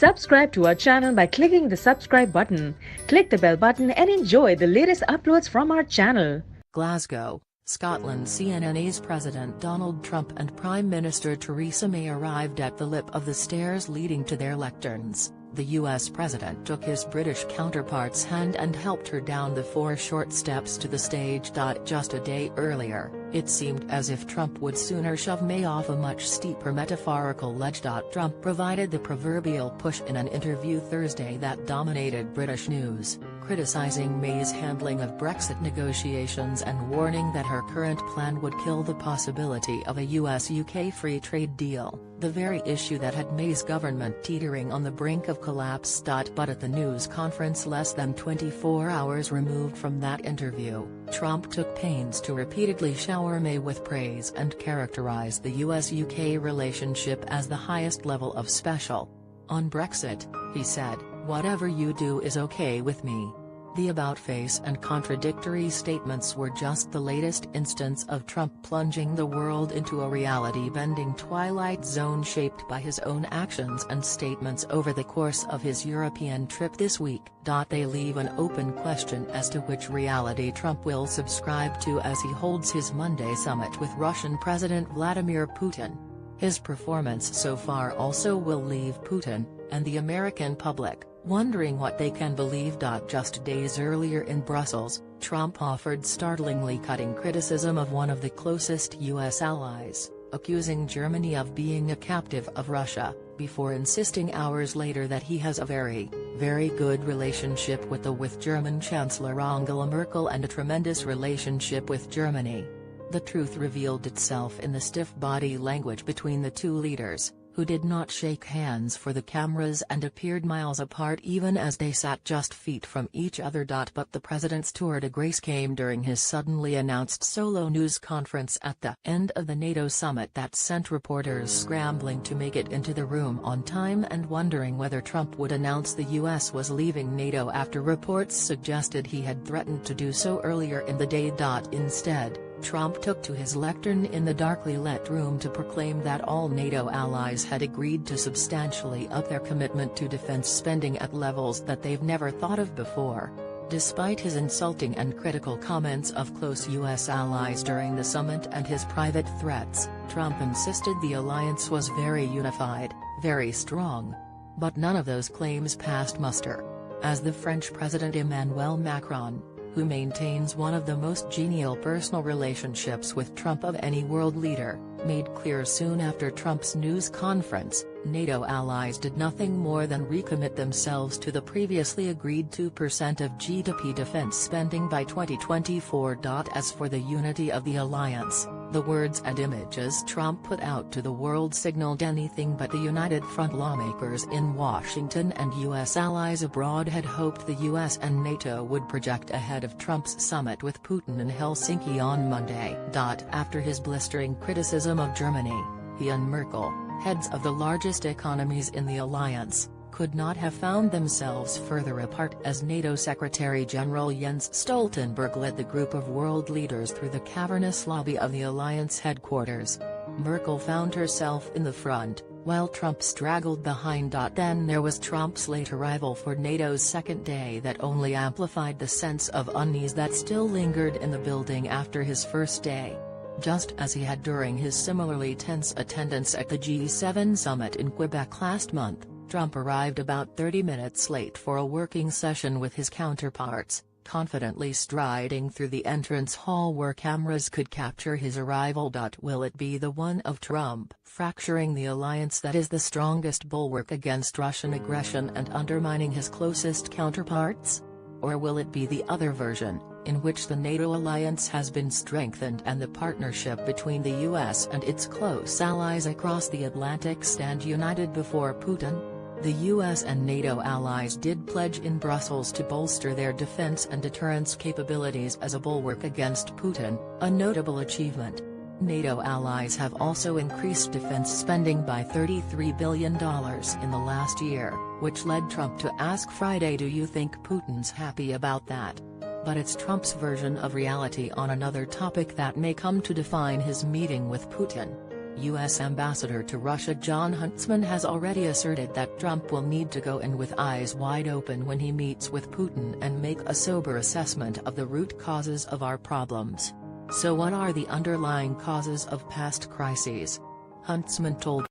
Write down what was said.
Subscribe to our channel by clicking the subscribe button. Click the bell button and enjoy the latest uploads from our channel. Glasgow, Scotland. CNN's President Donald Trump and Prime Minister Theresa May arrived at the lip of the stairs leading to their lecterns. The US president took his British counterpart's hand and helped her down the 4 short steps to the stage. Just a day earlier, it seemed as if Trump would sooner shove May off a much steeper metaphorical ledge. Trump provided the proverbial push in an interview Thursday that dominated British news, criticizing May's handling of Brexit negotiations and warning that her current plan would kill the possibility of a US-UK free trade deal, the very issue that had May's government teetering on the brink of collapse. But at the news conference less than 24 hours removed from that interview, Trump took pains to repeatedly shower May with praise and characterize the US-UK relationship as the highest level of special. On Brexit, he said, "Whatever you do is okay with me." The about-face and contradictory statements were just the latest instance of Trump plunging the world into a reality-bending twilight zone shaped by his own actions and statements over the course of his European trip this week. They leave an open question as to which reality Trump will subscribe to as he holds his Monday summit with Russian President Vladimir Putin. His performance so far also will leave Putin, and the American public, wondering what they can believe. Just days earlier in Brussels, Trump offered startlingly cutting criticism of one of the closest U.S. allies, accusing Germany of being a captive of Russia, before insisting hours later that he has a very, very good relationship with German Chancellor Angela Merkel and a tremendous relationship with Germany. The truth revealed itself in the stiff body language between the two leaders, who did not shake hands for the cameras and appeared miles apart even as they sat just feet from each other. But the president's tour de grace came during his suddenly announced solo news conference at the end of the NATO summit that sent reporters scrambling to make it into the room on time and wondering whether Trump would announce the US was leaving NATO after reports suggested he had threatened to do so earlier in the day. Instead, Trump took to his lectern in the darkly lit room to proclaim that all NATO allies had agreed to substantially up their commitment to defense spending at levels that they've never thought of before. Despite his insulting and critical comments of close U.S. allies during the summit and his private threats, Trump insisted the alliance was very unified, very strong. But none of those claims passed muster. As the French President Emmanuel Macron, who maintains one of the most genial personal relationships with Trump of any world leader, made clear soon after Trump's news conference, NATO allies did nothing more than recommit themselves to the previously agreed 2% of GDP defense spending by 2024. As for the unity of the alliance, the words and images Trump put out to the world signaled anything but the united front. Lawmakers in Washington and U.S. allies abroad had hoped the U.S. and NATO would project ahead of Trump's summit with Putin in Helsinki on Monday. After his blistering criticism of Germany, he and Merkel, heads of the largest economies in the alliance, could not have found themselves further apart as NATO Secretary-General Jens Stoltenberg led the group of world leaders through the cavernous lobby of the alliance headquarters. Merkel found herself in the front, while Trump straggled behind. Then there was Trump's late arrival for NATO's second day that only amplified the sense of unease that still lingered in the building after his first day. Just as he had during his similarly tense attendance at the G7 summit in Quebec last month, Trump arrived about 30 minutes late for a working session with his counterparts, confidently striding through the entrance hall where cameras could capture his arrival. Will it be the one of Trump fracturing the alliance that is the strongest bulwark against Russian aggression and undermining his closest counterparts? Or will it be the other version, in which the NATO alliance has been strengthened and the partnership between the US and its close allies across the Atlantic stand united before Putin? The US and NATO allies did pledge in Brussels to bolster their defense and deterrence capabilities as a bulwark against Putin, a notable achievement. NATO allies have also increased defense spending by $33 billion in the last year, which led Trump to ask Friday, "Do you think Putin's happy about that?" But it's Trump's version of reality on another topic that may come to define his meeting with Putin. U.S. Ambassador to Russia John Huntsman has already asserted that Trump will need to go in with eyes wide open when he meets with Putin and make a sober assessment of the root causes of our problems. So what are the underlying causes of past crises? Huntsman told